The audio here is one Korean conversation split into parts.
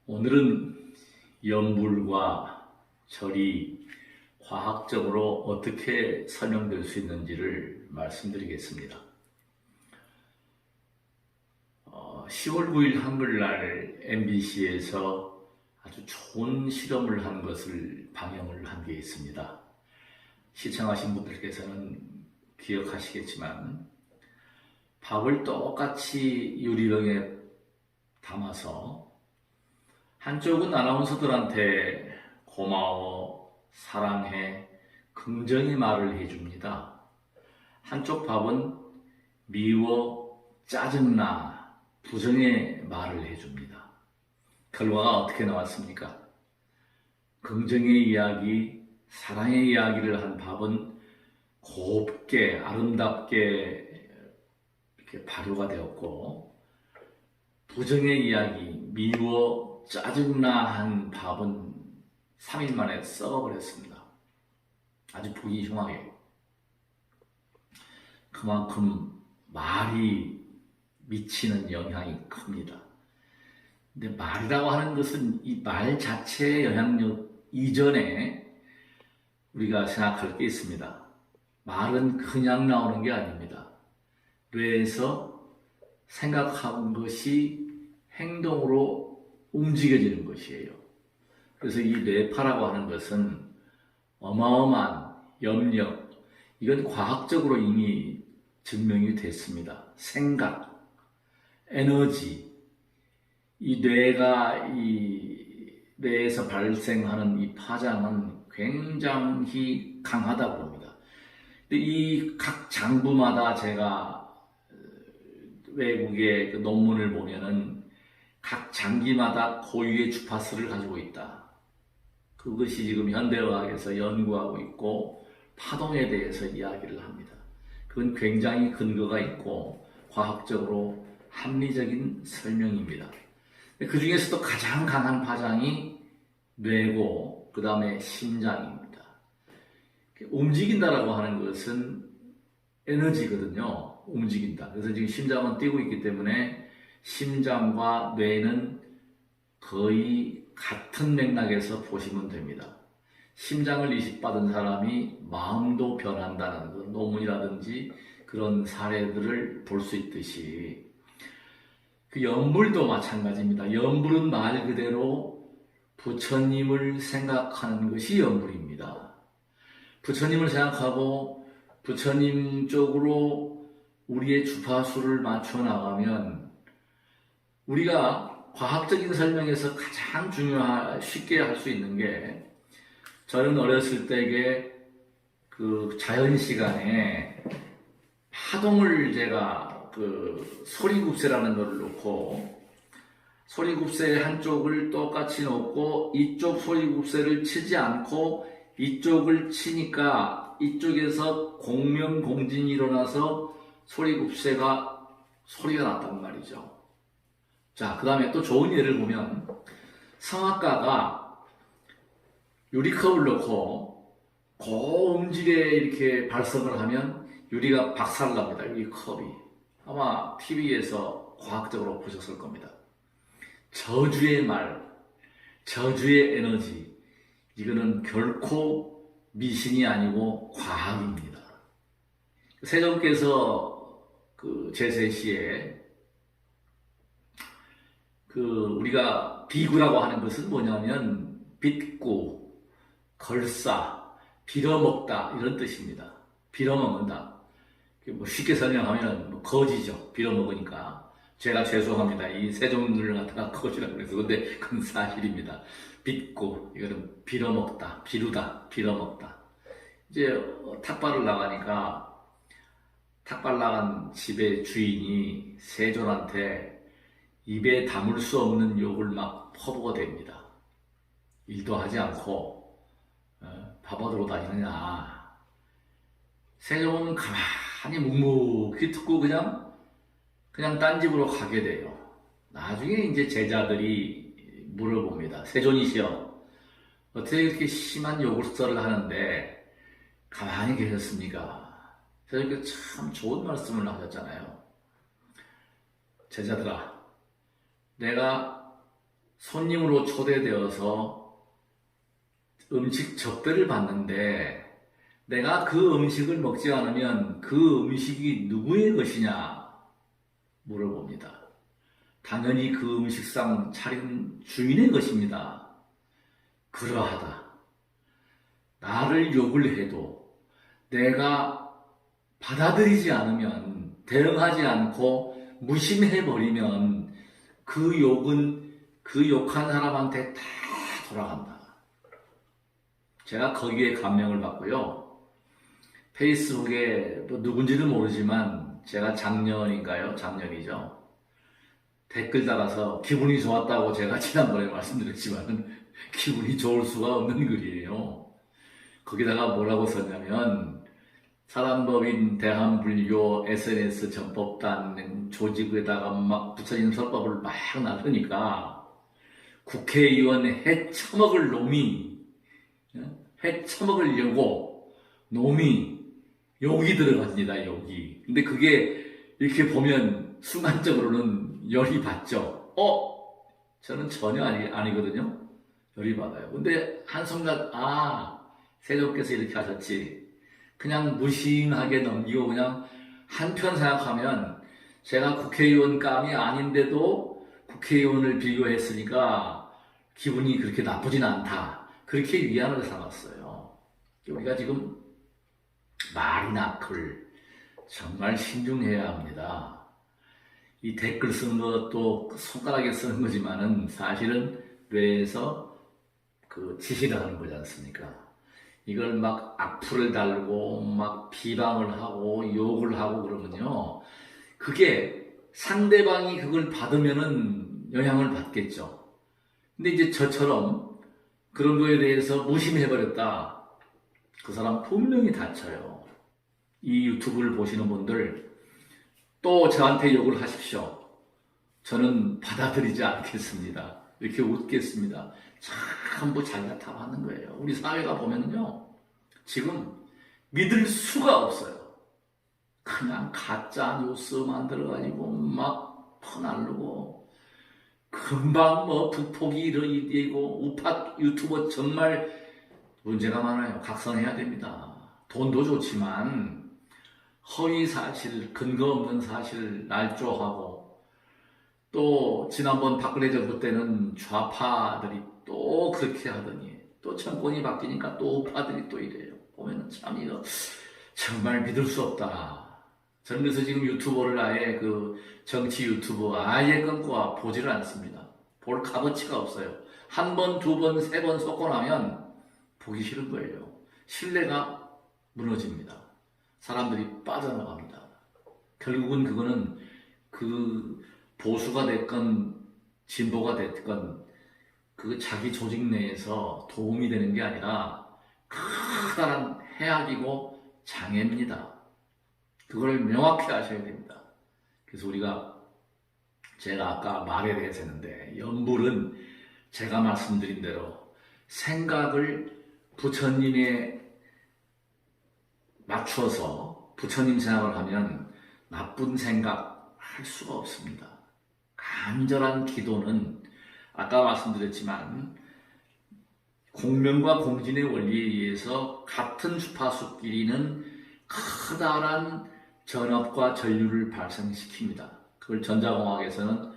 오늘은 염불과 절이 과학적으로 어떻게 설명될 수 있는지를 말씀드리겠습니다. 10월 9일 한글날 MBC에서 아주 좋은 실험을 한 것을 방영을 한 게 있습니다. 시청하신 분들께서는 기억하시겠지만 밥을 똑같이 유리병에 담아서 한쪽은 아나운서들한테 고마워, 사랑해, 긍정의 말을 해줍니다. 한쪽 밥은 미워, 짜증나, 부정의 말을 해줍니다. 결과가 어떻게 나왔습니까? 긍정의 이야기, 사랑의 이야기를 한 밥은 곱게, 아름답게 이렇게 발효가 되었고, 부정의 이야기, 미워, 짜증나 한 밥은 3일 만에 썩어버렸습니다. 아주 보기 흉하게. 그만큼 말이 미치는 영향이 큽니다. 근데 말이라고 하는 것은 이 말 자체의 영향력 이전에 우리가 생각할 게 있습니다. 말은 그냥 나오는 게 아닙니다. 뇌에서 생각한 것이 행동으로 움직여지는 것이에요. 그래서 이 뇌파라고 하는 것은 어마어마한 염력, 이건 과학적으로 이미 증명이 됐습니다. 생각, 에너지, 이 뇌에서 발생하는 이 파장은 굉장히 강하다고 봅니다. 이 각 장부마다 제가 외국의 그 논문을 보면은 각 장기마다 고유의 주파수를 가지고 있다. 그것이 지금 현대의학에서 연구하고 있고 파동에 대해서 이야기를 합니다. 그건 굉장히 근거가 있고 과학적으로 합리적인 설명입니다. 그 중에서도 가장 강한 파장이 뇌고 그 다음에 심장입니다. 움직인다라고 하는 것은 에너지거든요. 움직인다. 그래서 지금 심장은 뛰고 있기 때문에 심장과 뇌는 거의 같은 맥락에서 보시면 됩니다. 심장을 이식받은 사람이 마음도 변한다는 그런 논문이라든지 그런 사례들을 볼 수 있듯이 그 염불도 마찬가지입니다. 염불은 말 그대로 부처님을 생각하는 것이 염불입니다. 부처님을 생각하고 부처님 쪽으로 우리의 주파수를 맞춰 나가면 우리가 과학적인 설명에서 가장 쉽게 할 수 있는 게, 저는 어렸을 때에 그 자연 시간에 파동을 제가 그 소리굽새라는 걸 놓고 소리굽새 한쪽을 똑같이 놓고 이쪽 소리굽새를 치지 않고 이쪽을 치니까 이쪽에서 공명공진이 일어나서 소리가 났단 말이죠. 자, 그 다음에 또 좋은 예를 보면 성악가가 유리컵을 넣고 고음질에 이렇게 발성을 하면 유리가 박살납니다. 유리컵이. 아마 TV에서 과학적으로 보셨을 겁니다. 저주의 말, 저주의 에너지, 이거는 결코 미신이 아니고 과학입니다. 세종께서 그 제세시에 우리가 비구라고 하는 것은 뭐냐면 빚구, 걸사, 빌어먹다 이런 뜻입니다. 빌어먹는다. 뭐 쉽게 설명하면 뭐 거지죠. 빌어먹으니까. 제가 죄송합니다. 이 세종을 갖다가 거지라고 그래서. 근데 그건 사실입니다. 빚고, 이거는 빌어먹다, 비루다, 빌어먹다. 이제 탁발을 나가니까 탁발 나간 집의 주인이 세존한테 입에 담을 수 없는 욕을 막 퍼부어 댑니다. 일도 하지 않고 바보들로 다니느냐. 세종은 가만히 묵묵히 듣고 그냥 딴 집으로 가게 돼요. 나중에 이제 제자들이 물어봅니다. 세존이시여, 어떻게 이렇게 심한 욕설을 하는데 가만히 계셨습니까? 세종께서 참 좋은 말씀을 하셨잖아요. 제자들아, 내가 손님으로 초대되어서 음식 접대를 받는데 내가 그 음식을 먹지 않으면 그 음식이 누구의 것이냐 물어봅니다. 당연히 그 음식상 차린 주인의 것입니다. 그러하다. 나를 욕을 해도 내가 받아들이지 않으면, 대응하지 않고 무심해버리면 그 욕은 그 욕한 사람한테 다 돌아간다. 제가 거기에 감명을 받고요. 페이스북에 뭐 누군지는 모르지만 제가 작년이죠. 댓글 달아서 기분이 좋았다고 제가 지난번에 말씀드렸지만 기분이 좋을 수가 없는 글이에요. 거기다가 뭐라고 썼냐면 사단법인 대한불교 SNS 전법단 조직에다가 막 부처님 설법을 막 나르니까 국회의원 해 처먹을 놈이, 해 처먹으려고 놈이 욕이 들어갑니다. 욕이. 근데 그게 이렇게 보면 순간적으로는 열이 받죠. 저는 전혀 아니거든요. 열이 받아요. 근데 한순간 세조께서 이렇게 하셨지. 그냥 무심하게 넘기고 그냥 한편 생각하면 제가 국회의원감이 아닌데도 국회의원을 비교했으니까 기분이 그렇게 나쁘진 않다. 그렇게 위안을 삼았어요. 우리가 지금 말이나 글 정말 신중해야 합니다. 이 댓글 쓰는 것도 손가락에 쓰는 거지만은 사실은 뇌에서 그 지시를 하는 거지 않습니까? 이걸 막 악플을 달고 막 비방을 하고 욕을 하고 그러면요, 그게 상대방이 그걸 받으면은 영향을 받겠죠. 근데 이제 저처럼 그런 거에 대해서 무심해버렸다, 그 사람 분명히 다쳐요. 이 유튜브를 보시는 분들 또 저한테 욕을 하십시오. 저는 받아들이지 않겠습니다. 이렇게 웃겠습니다. 전부 자기가 다 받는 거예요. 우리 사회가 보면요, 지금 믿을 수가 없어요. 그냥 가짜 뉴스 만들어가지고 막 퍼날르고 금방 뭐 북폭이 이러고 우파 유튜버 정말 문제가 많아요. 각성해야 됩니다. 돈도 좋지만 허위 사실, 근거 없는 사실 날조하고, 또 지난번 박근혜 정부 때는 좌파들이 또 그렇게 하더니 또 정권이 바뀌니까 또 우파들이 또 이래요. 보면은 참 이거 정말 믿을 수 없다. 저는 그래서 지금 유튜버를 아예 그 정치 유튜버 아예 끊고 보지를 않습니다. 볼 값어치가 없어요. 한 번, 두 번, 세 번 쏟고 나면 보기 싫은 거예요. 신뢰가 무너집니다. 사람들이 빠져나갑니다. 결국은 그거는 그 보수가 됐건 진보가 됐건 그 자기 조직 내에서 도움이 되는 게 아니라 커다란 해악이고 장애입니다. 그걸 명확히 아셔야 됩니다. 그래서 제가 아까 말에 대해서 했는데, 염불은 제가 말씀드린 대로 생각을 부처님에 맞춰서 부처님 생각을 하면 나쁜 생각 할 수가 없습니다. 간절한 기도는 아까 말씀드렸지만 공명과 공진의 원리에 의해서 같은 주파수끼리는 커다란 전압과 전류를 발생시킵니다. 그걸 전자공학에서는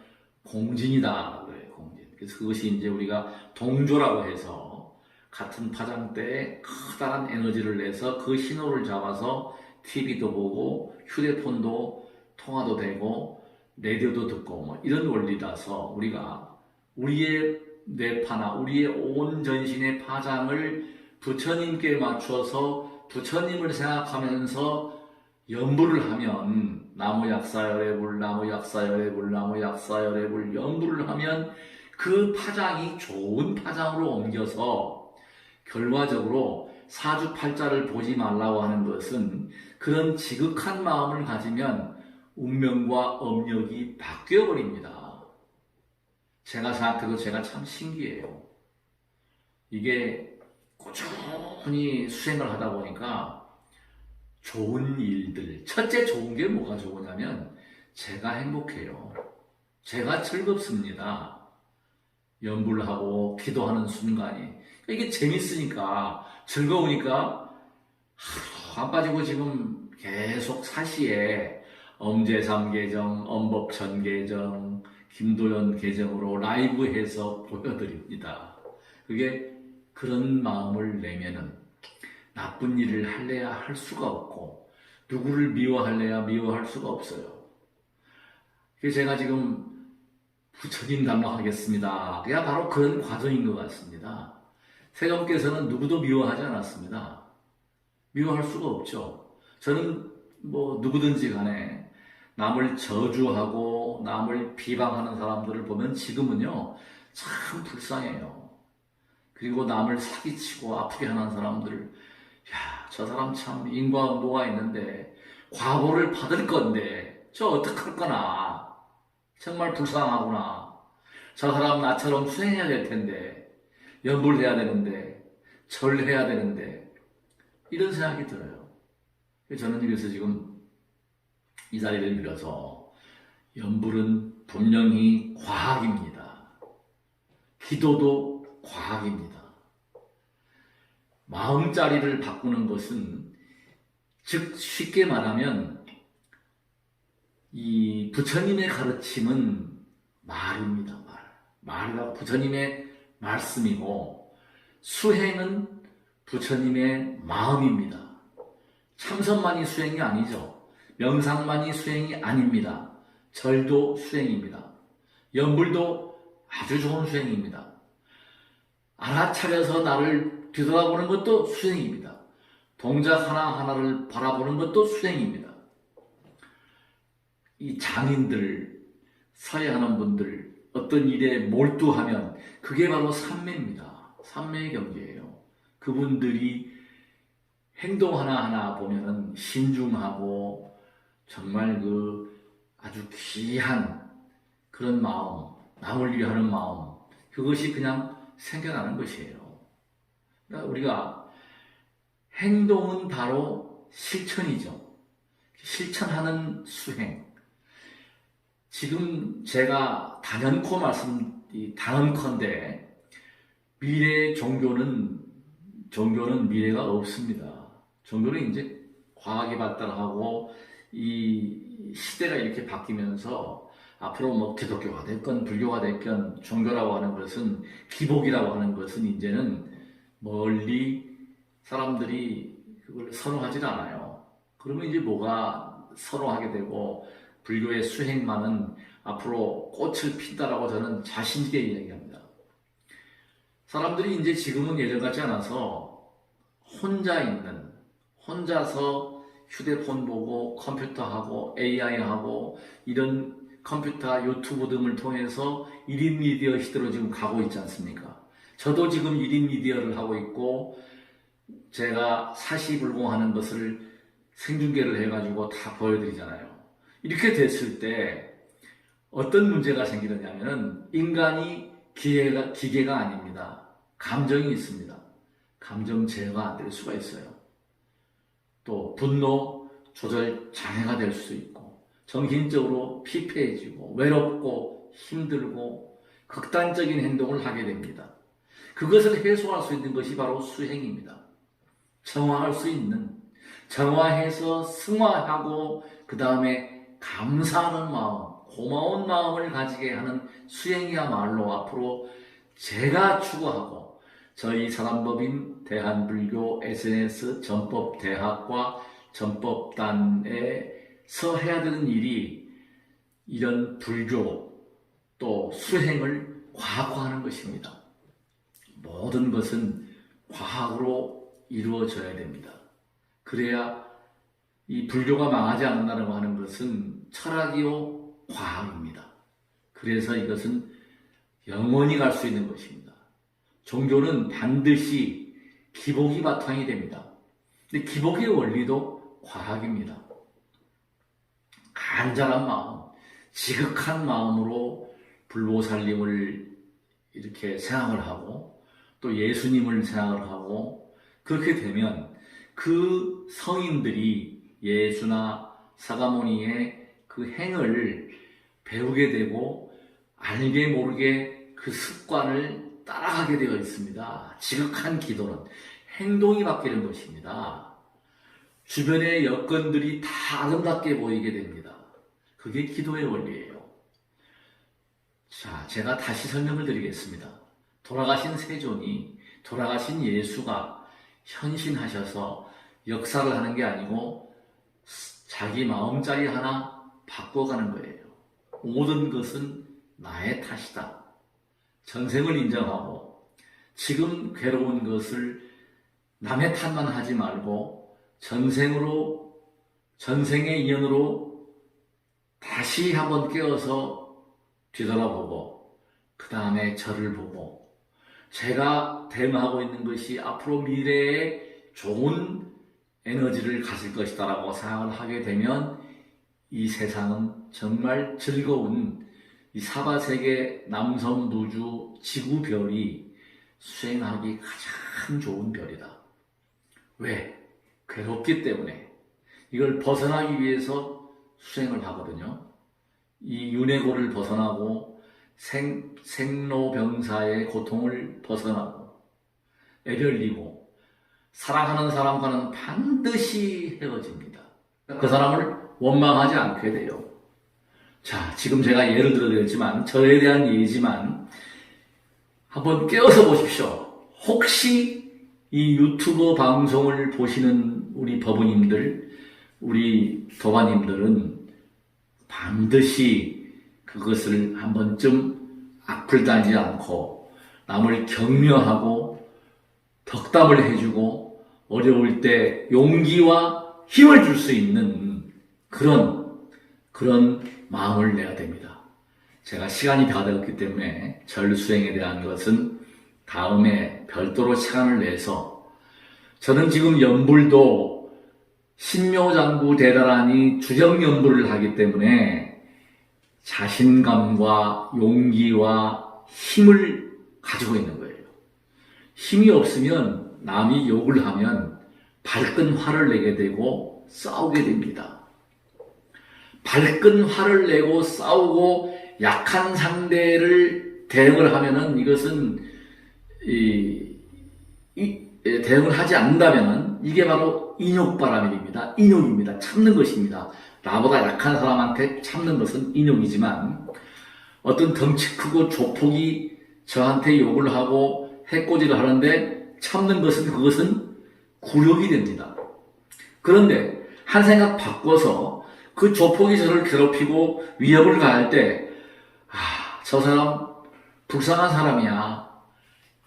공진이다 그래요. 공진. 그래서 그것이 이제 우리가 동조라고 해서 같은 파장대에 커다란 에너지를 내서 그 신호를 잡아서 TV도 보고 휴대폰도 통화도 되고 라디오도 듣고 뭐 이런 원리라서 우리가 우리의 뇌파나 우리의 온 전신의 파장을 부처님께 맞춰서 부처님을 생각하면서 연불을 하면, 나무약사열애불, 나무약사열애불, 나무약사열애불 연불을 하면 그 파장이 좋은 파장으로 옮겨서 결과적으로 사주팔자를 보지 말라고 하는 것은 그런 지극한 마음을 가지면 운명과 업력이 바뀌어버립니다. 제가 생각해도 제가 참 신기해요. 이게 꾸준히 수행을 하다 보니까 좋은 일들, 첫째 좋은 게 뭐가 좋으냐면 제가 행복해요. 제가 즐겁습니다. 연불을 하고 기도하는 순간이 이게 재밌으니까 즐거우니까 하루 안 빠지고 지금 계속 사시에 엄제삼 계정, 엄법천 계정, 김도연 계정으로 라이브해서 보여드립니다. 그게 그런 마음을 내면은 나쁜 일을 할래야 할 수가 없고 누구를 미워할래야 미워할 수가 없어요. 그래서 제가 지금 부처님 담당하겠습니다. 그냥 바로 그런 과정인 것 같습니다. 세감께서는 누구도 미워하지 않았습니다. 미워할 수가 없죠. 저는 뭐 누구든지 간에 남을 저주하고 남을 비방하는 사람들을 보면 지금은요 참 불쌍해요. 그리고 남을 사기치고 아프게 하는 사람들을 야, 저 사람 참 인과응보가 있는데 과보를 받을 건데 저 어떡할 거나 정말 불쌍하구나. 저 사람 나처럼 수행해야 될 텐데 연불해야 되는데 절해야 되는데 이런 생각이 들어요. 저는 이래서 지금 이 자리를 빌어서 연불은 분명히 과학입니다. 기도도 과학입니다. 마음자리를 바꾸는 것은 즉 쉽게 말하면 이 부처님의 가르침은 말입니다. 말이라고 부처님의 말씀이고 수행은 부처님의 마음입니다. 참선만이 수행이 아니죠. 명상만이 수행이 아닙니다. 절도 수행입니다. 연불도 아주 좋은 수행입니다. 알아차려서 나를 뒤돌아보는 것도 수행입니다. 동작 하나하나를 바라보는 것도 수행입니다. 이 장인들, 사회하는 분들, 어떤 일에 몰두하면 그게 바로 삼매입니다. 삼매의 경계예요. 그분들이 행동 하나하나 보면은 신중하고 정말 그 아주 귀한 그런 마음, 남을 위하는 마음, 그것이 그냥 생겨나는 것이에요. 그러니까 우리가 행동은 바로 실천이죠. 실천하는 수행. 지금 제가 단언컨대 미래의 종교는 미래가 없습니다. 종교는 이제 과학이 발달하고 이 시대가 이렇게 바뀌면서 앞으로 뭐 기독교가 됐건 불교가 됐건 종교라고 하는 것은 기복이라고 하는 것은 이제는 멀리 사람들이 그걸 선호하지 않아요. 그러면 이제 뭐가 선호하게 되고 불교의 수행만은 앞으로 꽃을 핀다라고 저는 자신있게 이야기합니다. 사람들이 이제 지금은 예전 같지 않아서 혼자서 휴대폰 보고 컴퓨터하고 AI하고 이런 컴퓨터, 유튜브 등을 통해서 1인 미디어 시대로 지금 가고 있지 않습니까? 저도 지금 1인 미디어를 하고 있고 제가 사시불공하는 것을 생중계를 해가지고 다 보여드리잖아요. 이렇게 됐을 때 어떤 문제가 생기느냐면은 인간이 기계가 아닙니다. 감정이 있습니다. 감정 제어가 안 될 수가 있어요. 또 분노 조절 장애가 될 수 있고 정신적으로 피폐해지고 외롭고 힘들고 극단적인 행동을 하게 됩니다. 그것을 해소할 수 있는 것이 바로 수행입니다. 정화할 수 있는, 정화해서 승화하고 그 다음에 감사하는 마음, 고마운 마음을 가지게 하는 수행이야말로 앞으로 제가 추구하고 저희 사단법인 대한불교 SNS 전법대학과 전법단에서 해야 되는 일이 이런 불교 또 수행을 과학화하는 것입니다. 모든 것은 과학으로 이루어져야 됩니다. 그래야 이 불교가 망하지 않는다고 하는 것은 철학이요 과학입니다. 그래서 이것은 영원히 갈 수 있는 것입니다. 종교는 반드시 기복이 바탕이 됩니다. 근데 기복의 원리도 과학입니다. 간절한 마음, 지극한 마음으로 불보살님을 이렇게 생각을 하고 또 예수님을 생각을 하고 그렇게 되면 그 성인들이 예수나 사가모니의 그 행을 배우게 되고 알게 모르게 그 그 습관을 따라가게 되어 있습니다. 지극한 기도는 행동이 바뀌는 것입니다. 주변의 여건들이 다 아름답게 보이게 됩니다. 그게 기도의 원리예요. 자, 제가 다시 설명을 드리겠습니다. 돌아가신 세존이, 돌아가신 예수가 현신하셔서 역사를 하는 게 아니고 자기 마음자리 하나 바꿔가는 거예요. 모든 것은 나의 탓이다. 전생을 인정하고 지금 괴로운 것을 남의 탓만 하지 말고 전생의 인연으로 다시 한번 깨어서 뒤돌아보고 그 다음에 저를 보고 제가 대응하고 있는 것이 앞으로 미래에 좋은 에너지를 가질 것이다 라고 생각을 하게 되면 이 세상은 정말 즐거운 이 사바세계 남섬 무주 지구별이 수행하기 가장 좋은 별이다. 왜? 괴롭기 때문에. 이걸 벗어나기 위해서 수행을 하거든요. 이 윤회고를 벗어나고 생로병사의 고통을 벗어나고 애별리고 사랑하는 사람과는 반드시 헤어집니다. 그 사람을 원망하지 않게 돼요. 자, 지금 제가 예를 들어드렸지만 저에 대한 예지만 한번 깨어서 보십시오. 혹시 이 유튜브 방송을 보시는 우리 법우님들, 우리 도반님들은 반드시 그것을 한 번쯤 악플 달지 않고 남을 격려하고 덕담을 해주고 어려울 때 용기와 힘을 줄 수 있는 그런 마음을 내야 됩니다. 제가 시간이 다 되었기 때문에 절수행에 대한 것은 다음에 별도로 시간을 내서 저는 지금 연불도 신묘장구 대단하니 주정연불을 하기 때문에 자신감과 용기와 힘을 가지고 있는 거예요. 힘이 없으면 남이 욕을 하면 발끈 화를 내게 되고 싸우게 됩니다. 발끈 화를 내고 싸우고 약한 상대를 대응을 하면은 이것은 대응을 하지 않는다면은 이게 바로 인욕바람입니다. 인욕입니다. 참는 것입니다. 나보다 약한 사람한테 참는 것은 인욕이지만 어떤 덩치 크고 조폭이 저한테 욕을 하고 해코지를 하는데 참는 것은 그것은 굴욕이 됩니다. 그런데 한 생각 바꿔서 그 조폭이 저를 괴롭히고 위협을 가할 때 저 사람 불쌍한 사람이야.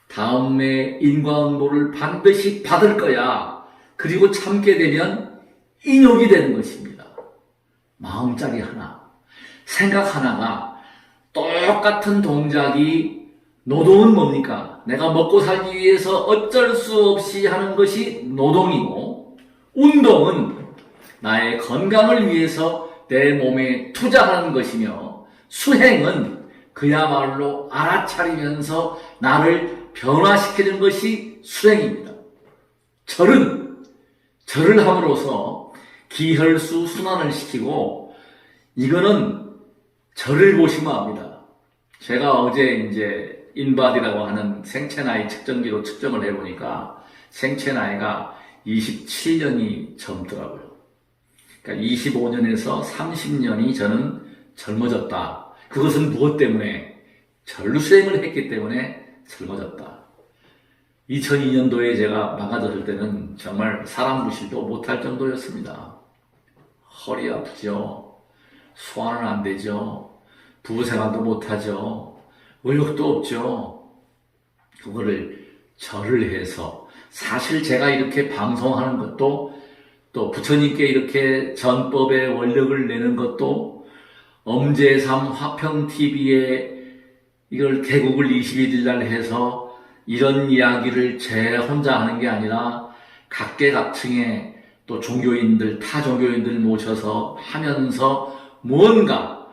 다음에 인과응보를 반드시 받을 거야. 그리고 참게 되면 인욕이 되는 것입니다. 마음자리 하나, 생각 하나가 똑같은 동작이 노동은 뭡니까? 내가 먹고 살기 위해서 어쩔 수 없이 하는 것이 노동이고 운동은 나의 건강을 위해서 내 몸에 투자하는 것이며 수행은 그야말로 알아차리면서 나를 변화시키는 것이 수행입니다. 절을 함으로써 기혈수 순환을 시키고 이거는 절을 보시면 압니다. 제가 어제 이제 인바디라고 하는 생체 나이 측정기로 측정을 해보니까 생체 나이가 27년이 젊더라고요. 그러니까 25년에서 30년이 저는 젊어졌다. 그것은 무엇 때문에? 절수행을 했기 때문에 젊어졌다. 2002년도에 제가 망가졌을 때는 정말 사람 무실도 못할 정도였습니다. 허리 아프죠. 소화는 안 되죠. 부부생활도 못하죠. 의욕도 없죠. 그거를 절을 해서 사실 제가 이렇게 방송하는 것도 또 부처님께 이렇게 전법의 원력을 내는 것도 엄제삼 화평TV에 이걸 개국을 21일 날 해서 이런 이야기를 제 혼자 하는 게 아니라 각계각층의 또 종교인들, 타 종교인들 모셔서 하면서 무언가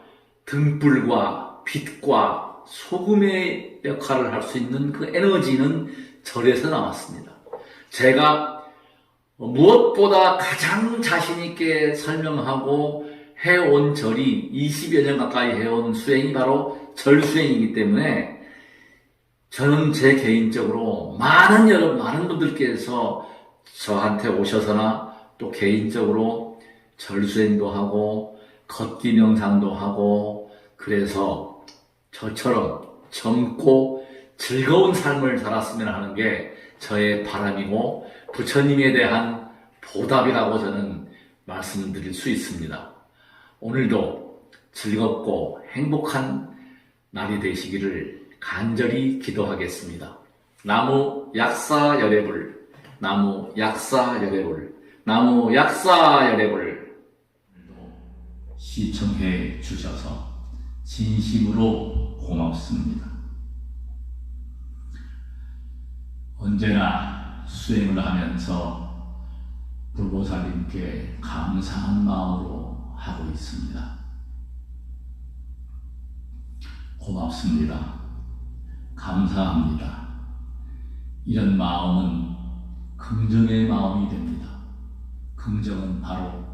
등불과 빛과 소금의 역할을 할 수 있는 그 에너지는 절에서 나왔습니다. 제가 무엇보다 가장 자신있게 설명하고 해온 절이 20여 년 가까이 해온 수행이 바로 절수행이기 때문에 저는 제 개인적으로 많은 분들께서 저한테 오셔서나 또 개인적으로 절수행도 하고 걷기 명상도 하고 그래서 저처럼 젊고 즐거운 삶을 살았으면 하는 게 저의 바람이고 부처님에 대한 보답이라고 저는 말씀드릴 수 있습니다. 오늘도 즐겁고 행복한 날이 되시기를 간절히 기도하겠습니다. 나무 약사 열애불, 나무 약사 열애불, 나무 약사 열애불. 시청해 주셔서 진심으로 고맙습니다. 언제나 수행을 하면서 불보살님께 감사한 마음으로 하고 있습니다. 고맙습니다. 감사합니다. 이런 마음은 긍정의 마음이 됩니다. 긍정은 바로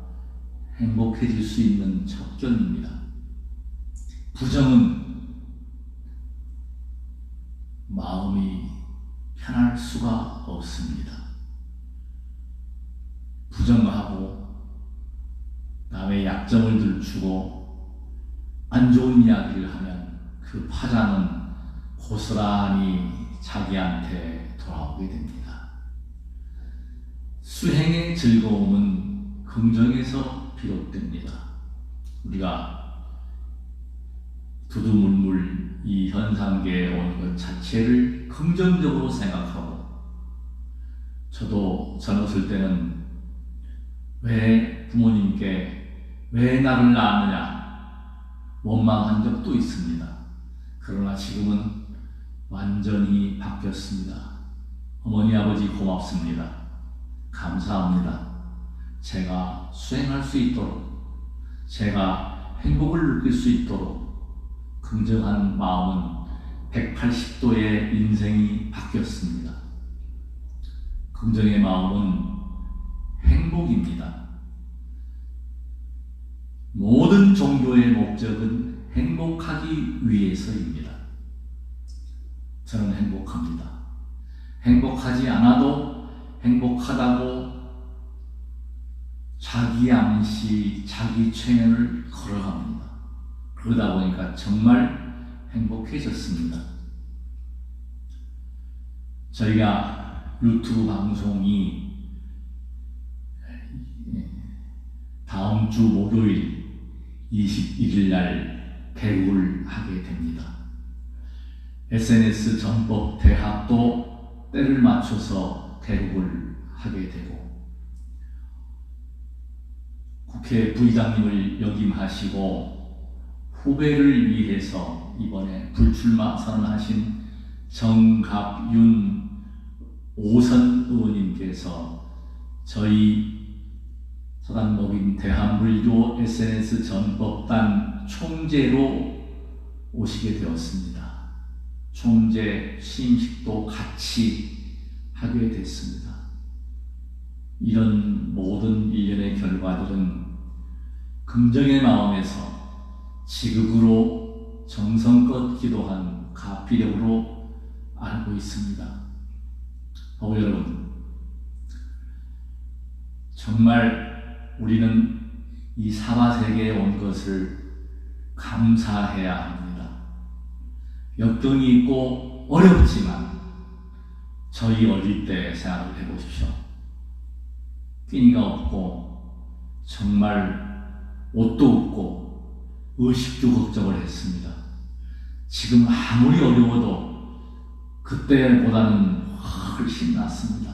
행복해질 수 있는 척견입니다. 부정은 마음이 편할 수가 없습니다. 부정하고 남의 약점을 들추고 안 좋은 이야기를 하면 그 파장은 고스란히 자기한테 돌아오게 됩니다. 수행의 즐거움은 긍정에서 비롯됩니다. 우리가 두두물물 이 현상계에 온 것 자체를 긍정적으로 생각하고, 저도 젊었을 때는 왜 부모님께 왜 나를 낳았느냐 원망한 적도 있습니다. 그러나 지금은 완전히 바뀌었습니다. 어머니 아버지 고맙습니다. 감사합니다. 제가 수행할 수 있도록, 제가 행복을 느낄 수 있도록 긍정한 마음은 180도의 인생이 바뀌었습니다. 긍정의 마음은 행복입니다. 모든 종교의 목적은 행복하기 위해서입니다. 저는 행복합니다. 행복하지 않아도 행복하다고 자기 암시, 자기 최면을 걸어갑니다. 그러다 보니까 정말 행복해졌습니다. 저희가 유튜브 방송이 다음 주 목요일 21일 날 개국을 하게 됩니다. SNS 전법 대학도 때를 맞춰서 개국을 하게 되고, 국회 부의장님을 역임하시고 후배를 위해서 이번에 불출마 선언하신 정갑윤 5선 의원님께서 저희 서당법인 대한불교 SNS 전법단 총재로 오시게 되었습니다. 총재 취임식도 같이 하게 됐습니다. 이런 모든 일련의 결과들은 긍정의 마음에서 지극으로 정성껏 기도한 가피력으로 알고 있습니다. 여러분, 정말 우리는 이 사바세계에 온 것을 감사해야 합니다. 역경이 있고 어렵지만 저희 어릴 때 생각을 해보십시오. 끼니가 없고 정말 옷도 없고 의식주 걱정을 했습니다. 지금 아무리 어려워도 그때보다는 훨씬 낫습니다.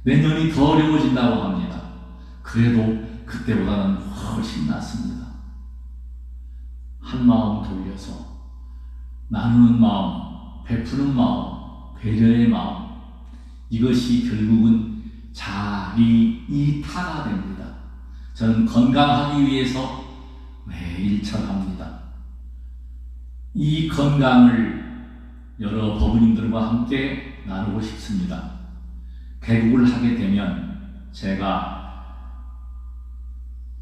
내년이 더 어려워진다고 합니다. 그래도 그때보다는 훨씬 낫습니다. 한 마음 돌려서 나누는 마음, 베푸는 마음, 배려의 마음, 이것이 결국은 자리이타가 됩니다. 저는 건강하기 위해서 매일 철합니다. 이 건강을 여러 법인들과 함께 나누고 싶습니다. 개국을 하게 되면 제가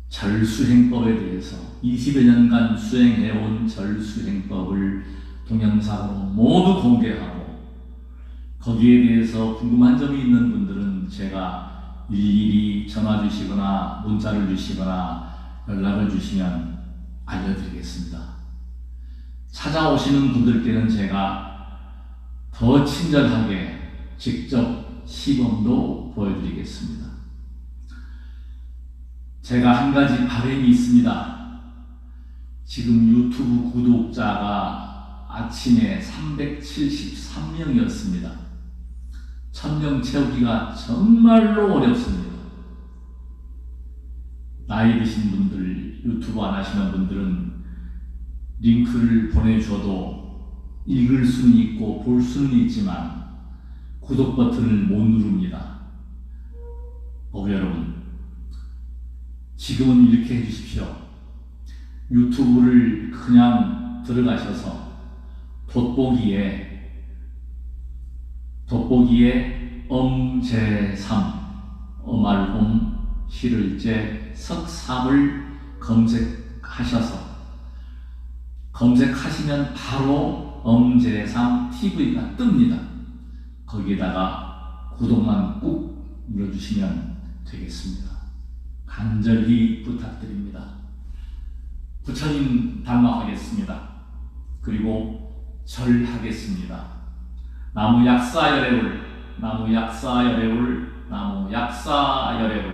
절수행법에 대해서 20여 년간 수행해온 절수행법을 동영상으로 모두 공개하고, 거기에 대해서 궁금한 점이 있는 분들은 제가 일일이 전화 주시거나 문자를 주시거나 연락을 주시면 알려드리겠습니다. 찾아오시는 분들께는 제가 더 친절하게 직접 시범도 보여드리겠습니다. 제가 한 가지 바람이 있습니다. 지금 유튜브 구독자가 아침에 373명이었습니다. 1000명 채우기가 정말로 어렵습니다. 나이 드신 분들, 유튜브 안 하시는 분들은 링크를 보내줘도 읽을 수는 있고 볼 수는 있지만 구독 버튼을 못 누릅니다. 여러분, 지금은 이렇게 해주십시오. 유튜브를 그냥 들어가셔서 돋보기에 엄제삼, 어말홈, 실을제, 석삼을 검색하셔서 검색하시면 바로 엄제삼 TV가 뜹니다. 거기에다가 구독만 꾹 눌러주시면 되겠습니다. 간절히 부탁드립니다. 부처님 단막하겠습니다. 그리고 절하겠습니다. 나무 약사열애울, 나무 약사열애울, 나무 약사열애울.